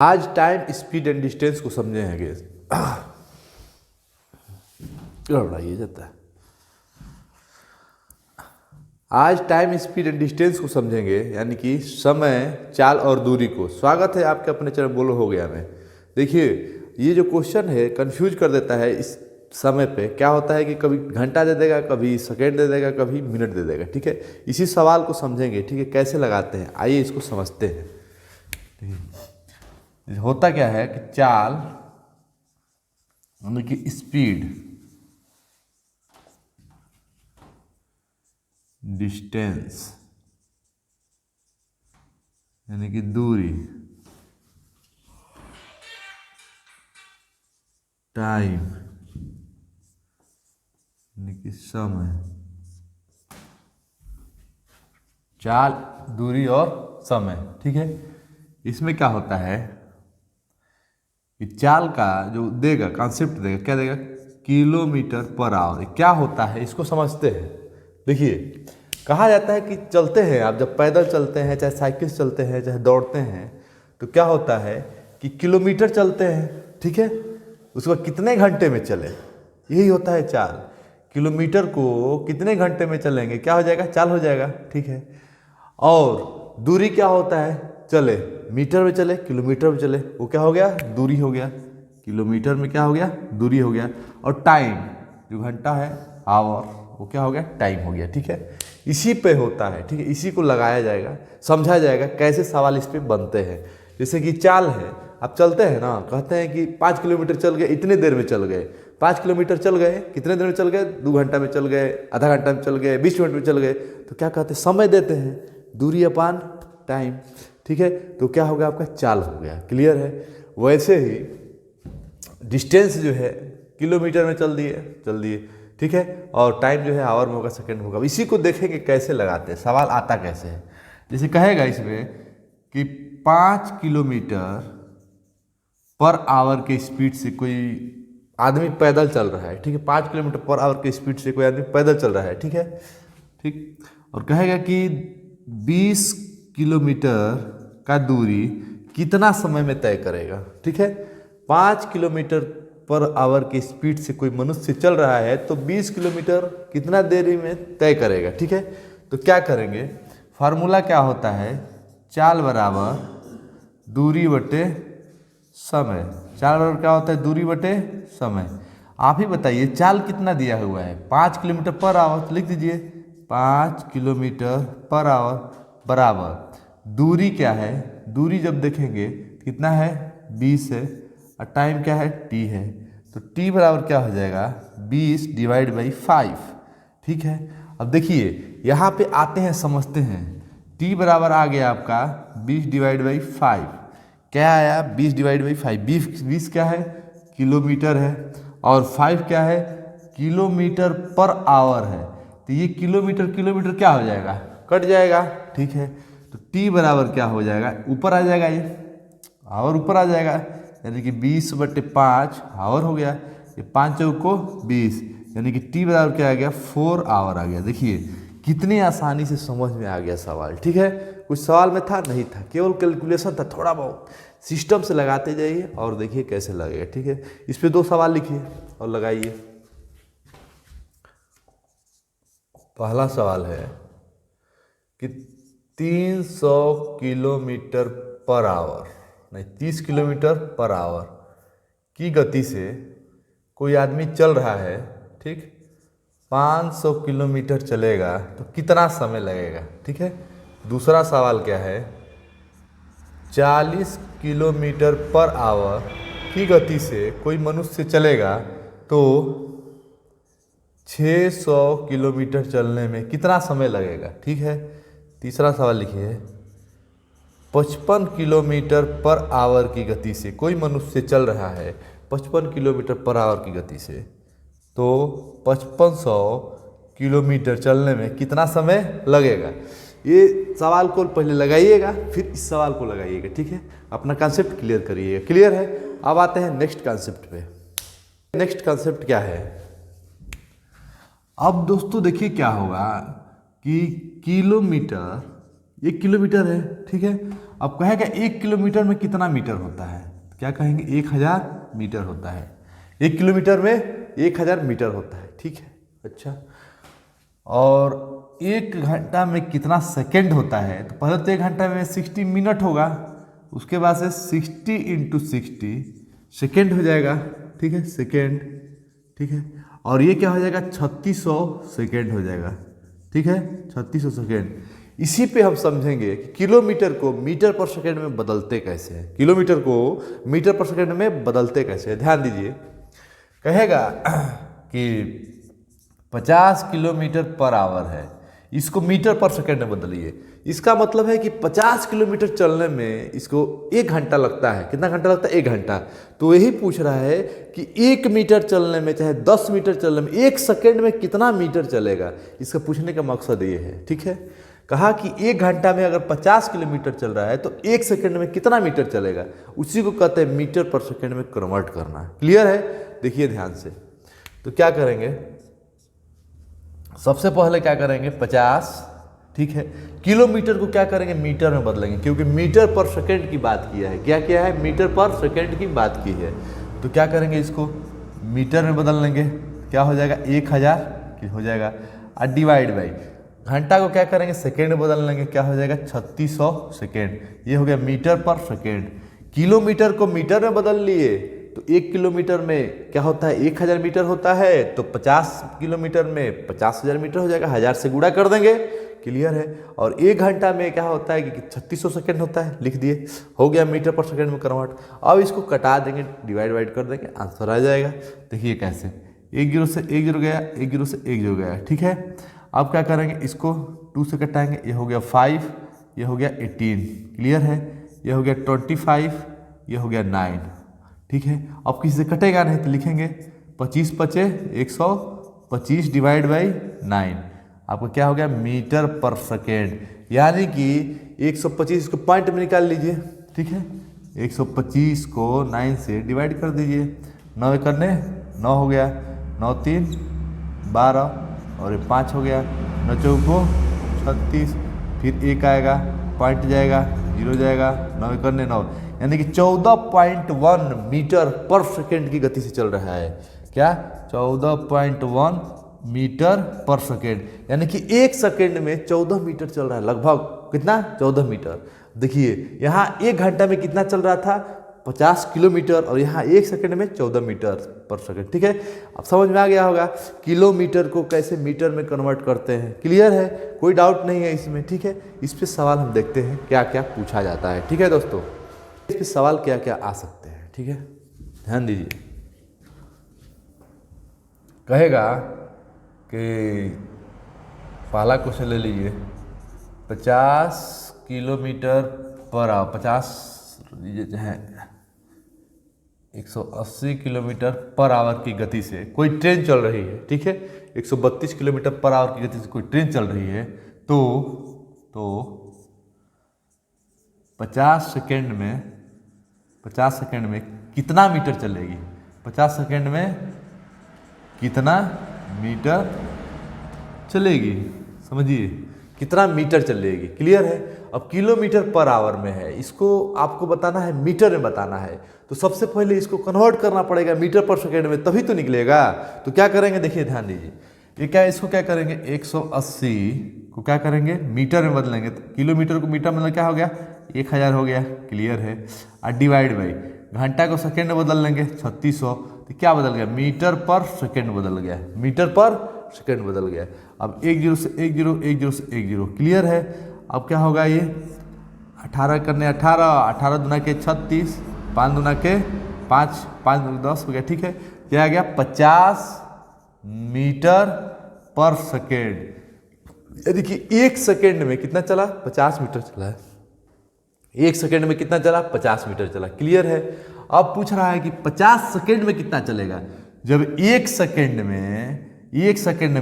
आज time speed and distance को समझेंगे। घबराइए जाता है। आज टाइम स्पीड एंड डिस्टेंस को समझेंगे, यानी कि समय, चाल और दूरी को। स्वागत है आपके अपने चैनल बोलो हो गया में। देखिए, ये जो क्वेश्चन है कंफ्यूज कर देता है। इस समय पे क्या होता है कि कभी घंटा दे देगा, कभी सेकेंड दे देगा, कभी मिनट दे देगा। ठीक है, इसी सवाल को समझेंगे। ठीक है, कैसे लगाते हैं आइए इसको समझते हैं। होता क्या है कि चाल यानी कि स्पीड, डिस्टेंस यानी कि दूरी, टाइम यानी कि समय। चाल, दूरी और समय। ठीक है, इसमें क्या होता है कि चाल का जो देगा कॉन्सेप्ट देगा, क्या देगा, किलोमीटर पर आवर। क्या होता है इसको समझते हैं। देखिए, कहा जाता है कि चलते हैं आप, जब पैदल चलते हैं, चाहे साइकिल से चलते हैं, चाहे दौड़ते हैं, तो क्या होता है कि किलोमीटर चलते हैं। ठीक है, उसको कितने घंटे में चले, यही होता है चाल। किलोमीटर को कितने घंटे में चलेंगे, क्या हो जाएगा, चाल हो जाएगा। ठीक है, और दूरी क्या होता है, चले मीटर में चले, किलोमीटर में चले, वो क्या हो गया, दूरी हो गया। किलोमीटर में क्या हो गया, दूरी हो गया। और टाइम जो घंटा है, आवर, वो क्या हो गया, टाइम हो गया। ठीक है, इसी पे होता है। ठीक है, इसी को लगाया जाएगा, समझा जाएगा कैसे सवाल इस पे बनते हैं। जैसे कि चाल है, आप चलते हैं ना, कहते हैं कि 5 किलोमीटर चल गए, इतने देर में चल गए। 5 किलोमीटर चल गए, कितने देर में चल गए, 2 घंटा में चल गए, आधा घंटा में चल गए, 20 मिनट में चल गए। तो क्या कहते हैं, समय देते हैं, दूरी अपान टाइम। ठीक है, तो क्या हो गया, आपका चाल हो गया। क्लियर है। वैसे ही डिस्टेंस जो है, किलोमीटर में चल दिए। ठीक है, और टाइम जो है आवर में होगा, सेकंड में होगा। इसी को देखेंगे कैसे लगाते हैं, सवाल आता कैसे है। जैसे कहेगा इसमें कि 5 किलोमीटर पर आवर के स्पीड से कोई आदमी पैदल चल रहा है। ठीक है, 5 किलोमीटर पर आवर के स्पीड से कोई आदमी पैदल चल रहा है। ठीक है, ठीक, और कहेगा कि 20 किलोमीटर का दूरी कितना समय में तय करेगा। ठीक है, 5 किलोमीटर पर आवर की स्पीड से कोई मनुष्य चल रहा है, तो 20 किलोमीटर कितना देरी में तय करेगा। ठीक है, तो क्या करेंगे, फार्मूला क्या होता है, चाल बराबर दूरी बटे समय। चाल बराबर क्या होता है, दूरी बटे समय। आप ही बताइए, चाल कितना दिया हुआ है, 5 किलोमीटर पर आवर, तो लिख दीजिए 5 किलोमीटर पर आवर बराबर दूरी क्या है, दूरी जब देखेंगे कितना है, 20 है, और टाइम क्या है, टी है। तो टी बराबर क्या हो जाएगा, 20 डिवाइड बाई 5। ठीक है, अब देखिए यहाँ पे आते हैं, समझते हैं। टी बराबर आ गया आपका 20 डिवाइड बाई 5। क्या आया, 20 डिवाइड बाई 5। 20 क्या है, किलोमीटर है, और 5 क्या है, किलोमीटर पर आवर है। तो ये किलोमीटर किलोमीटर क्या हो जाएगा, कट जाएगा। ठीक है, तो टी बराबर क्या हो जाएगा, ऊपर आ जाएगा, ये आवर ऊपर आ जाएगा, यानी कि 20/5 आवर हो गया। ये 5 चौको 20, यानी कि टी बराबर क्या आ गया, 4 आवर आ गया। देखिए कितनी आसानी से समझ में आ गया सवाल। ठीक है, कुछ सवाल में था नहीं था, केवल कैलकुलेशन था, थोड़ा बहुत सिस्टम से लगाते जाइए और देखिए कैसे लगेगा। ठीक है, इस पे 2 सवाल लिखिए और लगाइए। पहला सवाल है कि 300 किलोमीटर पर आवर, नहीं 30 किलोमीटर पर आवर की गति से कोई आदमी चल रहा है। ठीक, 500 किलोमीटर चलेगा तो कितना समय लगेगा। ठीक है, दूसरा सवाल क्या है, 40 किलोमीटर पर आवर की गति से कोई मनुष्य चलेगा तो 600 किलोमीटर चलने में कितना समय लगेगा। ठीक है, तीसरा सवाल लिखिए, 55 किलोमीटर पर आवर की गति से कोई मनुष्य चल रहा है, 55 किलोमीटर पर आवर की गति से, तो 5500 किलोमीटर चलने में कितना समय लगेगा। ये सवाल को पहले लगाइएगा, फिर इस सवाल को लगाइएगा। ठीक है, अपना कॉन्सेप्ट क्लियर करिएगा। क्लियर है, अब आते हैं नेक्स्ट कॉन्सेप्ट पे। नेक्स्ट कॉन्सेप्ट क्या है, अब दोस्तों देखिए क्या होगा कि किलोमीटर, ये किलोमीटर है। ठीक है, अब कहेगा 1 किलोमीटर में कितना मीटर होता है, क्या कहेंगे 1000 मीटर होता है। 1 किलोमीटर में 1000 मीटर होता है, ठीक है। अच्छा, और 1 घंटा में कितना सेकंड होता है, तो पहले तो 1 घंटा में 60 मिनट होगा, उसके बाद से 60 × 60 सेकेंड हो जाएगा, ठीक है, सेकेंड, ठीक है। और ये क्या हो जाएगा 3600 सेकेंड हो जाएगा, ठीक है, 3600 सेकेंड। इसी पे हम समझेंगे कि किलोमीटर को मीटर पर सेकेंड में बदलते कैसे हैं, किलोमीटर को मीटर पर सेकेंड में बदलते कैसे हैं। ध्यान दीजिए, कहेगा कि 50 किलोमीटर पर आवर है, इसको मीटर पर सेकेंड में बदलिए। इसका मतलब है कि 50 किलोमीटर चलने में इसको 1 घंटा लगता है। कितना घंटा लगता है? 1 घंटा। तो यही पूछ रहा है कि 1 मीटर चलने में, चाहे 10 मीटर चलने में, 1 सेकेंड में कितना मीटर चलेगा। इसका पूछने का मकसद ये है, ठीक है। कहा कि 1 घंटा में अगर 50 किलोमीटर चल रहा है तो 1 सेकेंड में कितना मीटर चलेगा, उसी को कहते हैं मीटर पर सेकेंड में कन्वर्ट करना। क्लियर है? देखिए ध्यान से। तो क्या करेंगे, सबसे पहले क्या करेंगे 50, ठीक है। किलोमीटर को क्या करेंगे मीटर में बदलेंगे, क्योंकि मीटर पर सेकेंड की बात किया है। क्या किया है? मीटर पर सेकेंड की बात की है। तो क्या करेंगे, इसको मीटर में बदल लेंगे, क्या हो जाएगा 1000 हो जाएगा, और डिवाइड बाई घंटा को क्या करेंगे सेकेंड में बदल लेंगे, क्या हो जाएगा 3600 सेकेंड। ये हो गया मीटर पर सेकेंड। किलोमीटर को मीटर में बदल लिए तो 1 किलोमीटर में क्या होता है 1000 मीटर होता है, तो 50 किलोमीटर में 50,000 मीटर हो जाएगा, 1000 से गुणा कर देंगे। क्लियर है? और 1 घंटा में क्या होता है कि 3600 सेकेंड होता है, लिख दिए, हो गया मीटर पर सेकेंड में कन्वर्ट। अब इसको कटा देंगे, डिवाइड कर देंगे, आंसर आ जाएगा। देखिए कैसे, 1 0 से 1 0 गया, 1 0 से 1 0 गया, ठीक है। अब क्या करेंगे, इसको 2 से कटाएंगे, ये हो गया 5, ये हो गया 18। क्लियर है? ये हो गया 25, ये हो गया 9, ठीक है। अब किसी से कटेगा नहीं तो लिखेंगे 25 पचे 125 डिवाइड बाई 9, आपको क्या हो गया मीटर पर सेकेंड। यानी कि 125 को पॉइंट में निकाल लीजिए, ठीक है। 125 को 9 से डिवाइड कर दीजिए, 9 करने 9 हो गया, 9 3 12 और 5 हो गया, 9 चौको 36, फिर 1 आएगा, पॉइंट जाएगा, 0 जाएगा, 9 करने 9, यानी कि 14.1 मीटर पर सेकेंड की गति से चल रहा है। क्या? 14.1 मीटर पर सेकेंड, यानी कि 1 सेकेंड में 14 मीटर चल रहा है, लगभग कितना 14 मीटर। देखिए यहाँ 1 घंटा में कितना चल रहा था 50 किलोमीटर, और यहाँ 1 सेकेंड में 14 मीटर पर सेकेंड, ठीक है। अब समझ में आ गया होगा किलोमीटर को कैसे मीटर में कन्वर्ट करते हैं। क्लियर है? कोई डाउट नहीं है इसमें, ठीक है। इस पे सवाल हम देखते हैं क्या क्या पूछा जाता है, ठीक है दोस्तों। इस पे सवाल क्या क्या आ सकते हैं, ठीक है, ध्यान दीजिए। कहेगा कि पहला क्वेश्चन ले लीजिए, 50 किलोमीटर पर आवर, 50 है 180 किलोमीटर पर आवर की गति से कोई ट्रेन चल रही है, ठीक है। 132 किलोमीटर पर आवर की गति से कोई ट्रेन चल रही है, तो 50 सेकेंड में कितना मीटर चलेगी, 50 सेकेंड में कितना मीटर चलेगी, समझिए कितना मीटर चलेगी। क्लियर है? अब किलोमीटर पर आवर में है, इसको आपको बताना है मीटर में बताना है, तो सबसे पहले इसको कन्वर्ट करना पड़ेगा मीटर पर सेकेंड में, तभी तो निकलेगा। तो क्या करेंगे, देखिए ध्यान दीजिए, ये क्या, इसको क्या करेंगे 180 को क्या करेंगे मीटर में बदलेंगे, तो किलोमीटर को मीटर में क्या हो गया 1000 हो गया। क्लियर है? और डिवाइड बाई घंटा को सेकेंड में बदल लेंगे 3600, तो क्या बदल गया मीटर पर सेकेंड बदल गया, मीटर पर सेकेंड बदल गया। अब 1 0 से 1 0, 1 0 से 1 0। क्लियर है? अब क्या होगा, ये 18 करने 18, 18 दूना के 36, 5 दूना के 5, 5 दूना 10 हो गया, ठीक है। क्या आ गया 50 मीटर पर सेकेंड। यानी कि 1 सेकेंड में कितना चला 50 मीटर चला है, 1 सेकेंड में कितना चला 50 मीटर चला। क्लियर है? अब पूछ रहा है कि 50 सेकेंड में कितना चलेगा। जब 1 सेकेंड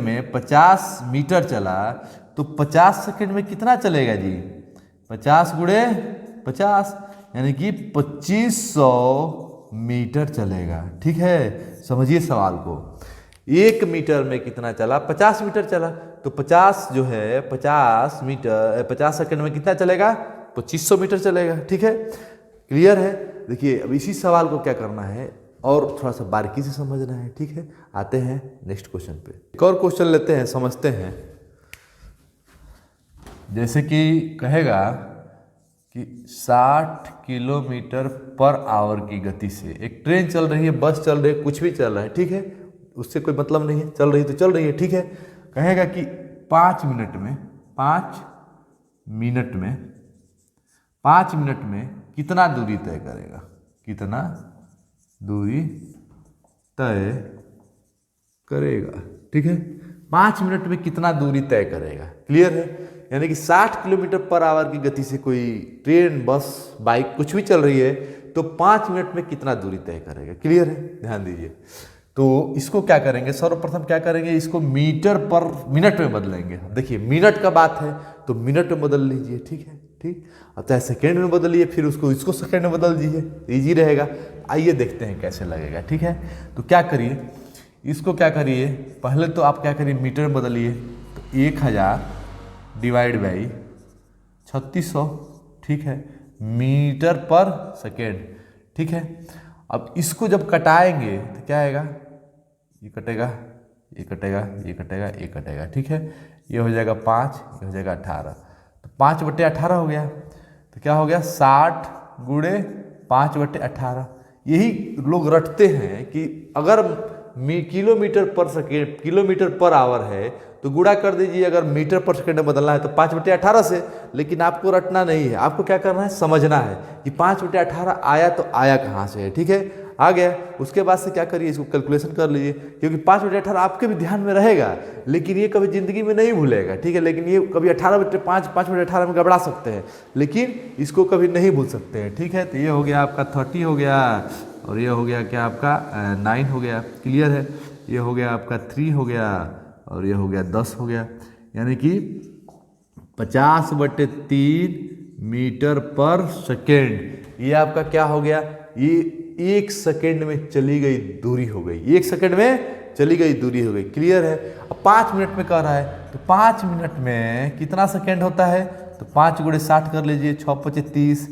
में 50 मीटर चला तो 50 सेकेंड में कितना चलेगा जी, 50 गुणे 50, यानी कि 2500 मीटर चलेगा, ठीक है। समझिए सवाल को, 1 मीटर में कितना चला 50 मीटर चला, तो 50 जो है 50 मीटर 50 सेकेंड में कितना चलेगा 2500 मीटर चलेगा। ठीक है, क्लियर है। देखिए अब इसी सवाल को क्या करना है और थोड़ा सा बारीकी से समझना है। ठीक है, आते हैं नेक्स्ट क्वेश्चन पे। एक और क्वेश्चन लेते हैं, समझते हैं। जैसे कि कहेगा कि 60 किलोमीटर पर आवर की गति से एक ट्रेन चल रही है, बस चल रही है, कुछ भी चल रहा है। ठीक है, उससे कोई मतलब नहीं है, चल रही तो चल रही है। ठीक है, कहेगा कि 5 मिनट में कितना दूरी तय करेगा, कितना दूरी तय करेगा। ठीक है, 5 मिनट में कितना दूरी तय करेगा। क्लियर है, यानी कि 60 किलोमीटर पर आवर की गति से कोई ट्रेन, बस, बाइक कुछ भी चल रही है तो 5 मिनट में कितना दूरी तय करेगा। क्लियर है, ध्यान दीजिए। तो इसको क्या करेंगे, सर्वप्रथम क्या करेंगे, इसको मीटर पर मिनट में बदलेंगे। देखिए मिनट का बात है तो मिनट में बदल लीजिए। ठीक है, ठीक। अब चाहे सेकेंड में बदलिए, फिर इसको सेकेंड में बदल दीजिए, ईजी रहेगा। आइए देखते हैं कैसे लगेगा। ठीक है, तो क्या करिए, इसको क्या करिए, पहले तो आप क्या करिए, मीटर में बदलिए। तो 1000 डिवाइड बाई 3600। ठीक है, मीटर पर सेकेंड। ठीक है, अब इसको जब कटाएंगे तो क्या आएगा, ये कटेगा, ये कटेगा, ये कटेगा, ये कटेगा। ठीक है, ये हो जाएगा 5, ये हो जाएगा 18। तो 5/18 हो गया। तो क्या हो गया, 60 गुणे 5/18। यही लोग रटते हैं कि अगर किलोमीटर पर आवर है तो गुणा कर दीजिए, अगर मीटर पर सेकेंड में बदलना है तो 5/18 से। लेकिन आपको रटना नहीं है, आपको क्या करना है, समझना है कि 5/18 आया तो आया कहाँ से है। ठीक है, आ गया। उसके बाद से क्या करिए, इसको कैलकुलेशन कर लीजिए, क्योंकि 5/18 आपके भी ध्यान में रहेगा, लेकिन ये कभी जिंदगी में नहीं भूलेगा। ठीक है, लेकिन ये कभी 5/18 में गड़बड़ा सकते हैं, लेकिन इसको कभी नहीं भूल सकते हैं। ठीक है, तो ये हो गया आपका 30 हो गया, और ये हो गया क्या आपका 9 हो गया। क्लियर है, ये हो गया आपका 3 हो गया, और ये हो गया 10 हो गया। यानी कि 50/3 मीटर पर सेकेंड। ये आपका क्या हो गया, ये 1 सेकेंड में चली गई दूरी हो गई, 1 सेकेंड में चली गई दूरी हो गई। क्लियर है। अब 5 मिनट में कह रहा है तो 5 मिनट में कितना सेकेंड होता है, तो 5 गुणे 60 कर लीजिए, 6×5 =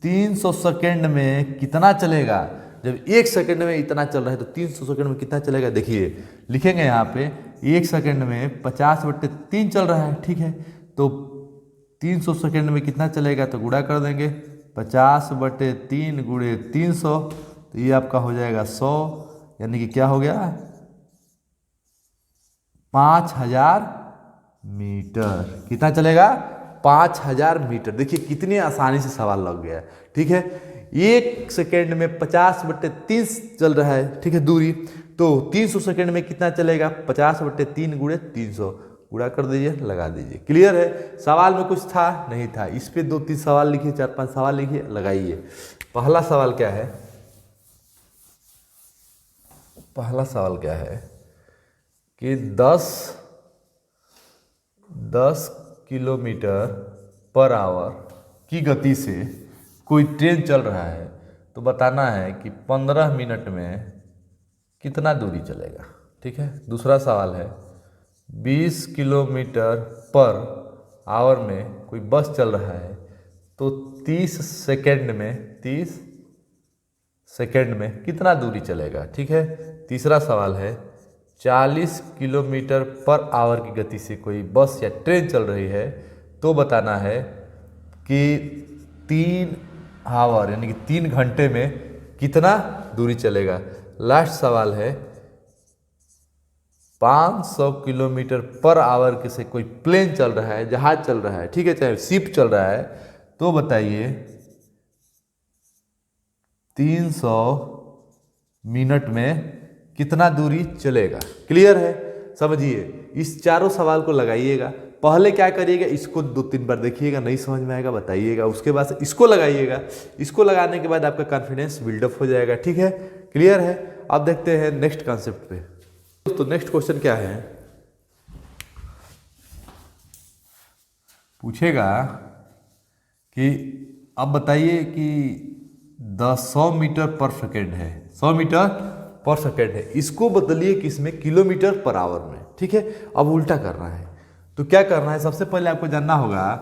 300 सेकेंड में कितना चलेगा। जब 1 सेकेंड में इतना चल रहा है तो 300 सेकेंड में कितना चलेगा, देखिए लिखेंगे यहाँ पे 1 सेकेंड में 50/3 चल रहा है। ठीक है, तो 300 सेकेंड में कितना चलेगा, तो गुणा कर देंगे, 50/3 गुणे 300, तो ये आपका हो जाएगा 100। यानी कि क्या हो गया, 5000 मीटर। कितना चलेगा, 5000 मीटर। देखिए कितनी आसानी से सवाल लग गया। ठीक है, 1 सेकेंड में 50/3 चल रहा है। ठीक है, दूरी, तो 300 सेकेंड में कितना चलेगा, 50/3 गुणे 300, गुणा कर दीजिए, लगा दीजिए। क्लियर है। सवाल में कुछ था नहीं था, इस पे 2-3 सवाल लिखिए, 4-5 सवाल लिखिए, लगाइए। पहला सवाल क्या है, पहला सवाल क्या है कि 10 किलोमीटर पर आवर की गति से कोई ट्रेन चल रहा है, तो बताना है कि 15 मिनट में कितना दूरी चलेगा। ठीक है, दूसरा सवाल है 20 किलोमीटर पर आवर में कोई बस चल रहा है, तो 30 सेकेंड में कितना दूरी चलेगा। ठीक है, तीसरा सवाल है 40 किलोमीटर पर आवर की गति से कोई बस या ट्रेन चल रही है, तो बताना है कि 3 आवर यानी कि 3 घंटे में कितना दूरी चलेगा। लास्ट सवाल है 500 किलोमीटर पर आवर के से कोई प्लेन चल रहा है, जहाज चल रहा है, ठीक है, चाहे शिप चल रहा है, तो बताइए 300 मिनट में कितना दूरी चलेगा। क्लियर है, समझिए। इस चारों सवाल को लगाइएगा। पहले क्या करिएगा, इसको 2-3 बार देखिएगा, नहीं समझ में आएगा बताइएगा, उसके बाद से इसको लगाइएगा। इसको लगाने के बाद आपका कॉन्फिडेंस बिल्डअप हो जाएगा। ठीक है, क्लियर है। अब देखते हैं नेक्स्ट कॉन्सेप्ट पे। तो नेक्स्ट क्वेश्चन क्या है, पूछेगा कि अब बताइए कि 100 मीटर पर सेकेंड है, 100 मीटर पर सेकेंड है, इसको बदलिए किसमें, किलोमीटर पर आवर में। ठीक है, अब उल्टा करना है, तो क्या करना है, सबसे पहले आपको जानना होगा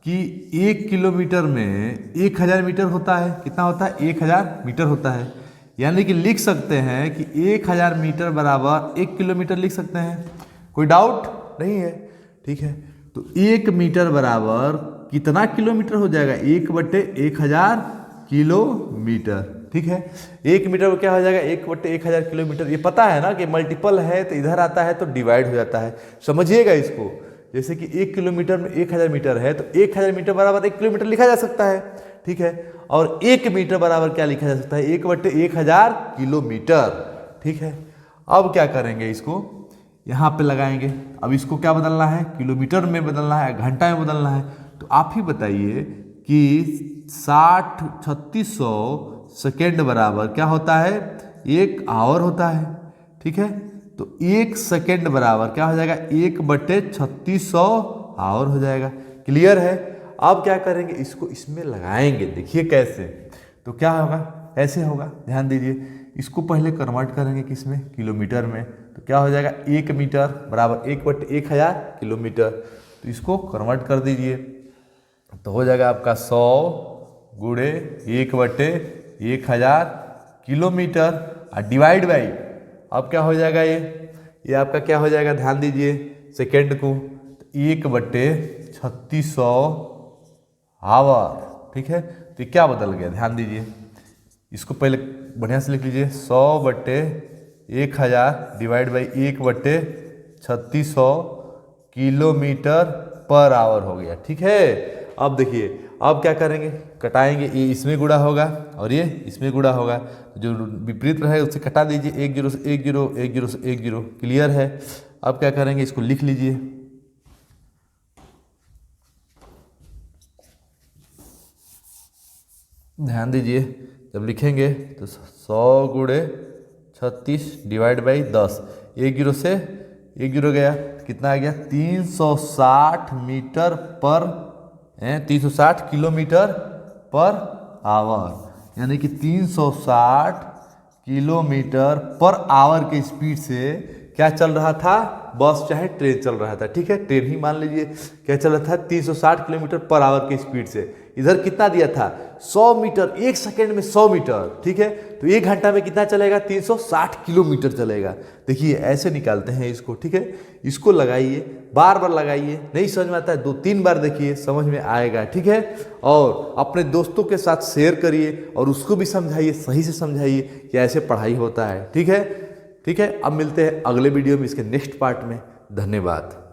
कि 1 किलोमीटर में 1000 मीटर होता है। कितना होता है? 1000 मीटर होता है। यानी कि लिख सकते हैं कि 1000 मीटर बराबर 1 किलोमीटर लिख सकते हैं। कोई डाउट नहीं है? ठीक है, तो 1 मीटर बराबर कितना किलोमीटर हो जाएगा? 1/1000 किलोमीटर। ठीक है, 1 मीटर को क्या हो जाएगा? 1/1000 किलोमीटर। ये पता है ना कि मल्टीपल है तो इधर आता है तो डिवाइड हो जाता है। समझिएगा इसको, जैसे कि 1 किलोमीटर में 1000 मीटर है तो 1000 मीटर बराबर 1 किलोमीटर लिखा जा सकता है। ठीक है, और 1 मीटर बराबर क्या लिखा जा सकता है? 1/1000 किलोमीटर। ठीक है, अब क्या करेंगे? इसको यहाँ पे लगाएंगे। अब इसको क्या बदलना है? किलोमीटर में बदलना है, घंटा में बदलना है। तो आप ही बताइए कि 3600 सेकेंड बराबर क्या होता है? 1 आवर होता है। ठीक है, तो 1 सेकेंड बराबर क्या हो जाएगा? 1/3600 आवर हो जाएगा। क्लियर है? अब क्या करेंगे? इसको इसमें लगाएंगे। देखिए कैसे। तो क्या होगा? ऐसे होगा, ध्यान दीजिए। इसको पहले कन्वर्ट करेंगे किसमें? किलोमीटर में। तो क्या हो जाएगा? 1 मीटर बराबर 1/1000 किलोमीटर। तो इसको कन्वर्ट कर दीजिए तो हो जाएगा आपका 100 गुणे 1/1000 किलोमीटर और डिवाइड बाई, अब क्या हो जाएगा? ये आपका क्या हो जाएगा? ध्यान दीजिए सेकेंड को, 1/3600 आवर। ठीक है, तो ये क्या बदल गया? ध्यान दीजिए, इसको पहले बढ़िया से लिख लीजिए। 100/1000 divide by 1/3600 kilometre per hour हो गया। ठीक है, अब देखिए, अब क्या करेंगे? कटाएंगे। ये इसमें गुणा होगा और ये इसमें गुणा होगा। जो विपरीत रहेगा उससे कटा दीजिए। 1 0 से 1 0, 1 0 से 1 0। क्लियर है? अब क्या करेंगे? इसको लिख लीजिए। ध्यान दीजिए, जब लिखेंगे तो 100 गुणे 36 डिवाइड बाई 10। 1 0 से 1 0 गया, कितना आ गया? 360 मीटर पर 360 किलोमीटर पर आवर। यानी कि 360 किलोमीटर पर आवर के स्पीड से क्या चल रहा था? बस चाहे ट्रेन चल रहा था। ठीक है, ट्रेन ही मान लीजिए। क्या चल रहा था? 360 किलोमीटर पर आवर की स्पीड से। इधर कितना दिया था? 100 मीटर, 1 सेकेंड में 100 मीटर। ठीक है, तो 1 घंटा में कितना चलेगा? 360 किलोमीटर चलेगा। देखिए ऐसे निकालते हैं इसको। ठीक है, इसको लगाइए, बार बार लगाइए। नहीं समझ में आता है 2-3 बार देखिए, समझ में आएगा। ठीक है, और अपने दोस्तों के साथ शेयर करिए और उसको भी समझाइए, सही से समझाइए कि ऐसे पढ़ाई होता है। ठीक है, ठीक है, अब मिलते हैं अगले वीडियो में इसके नेक्स्ट पार्ट में। धन्यवाद।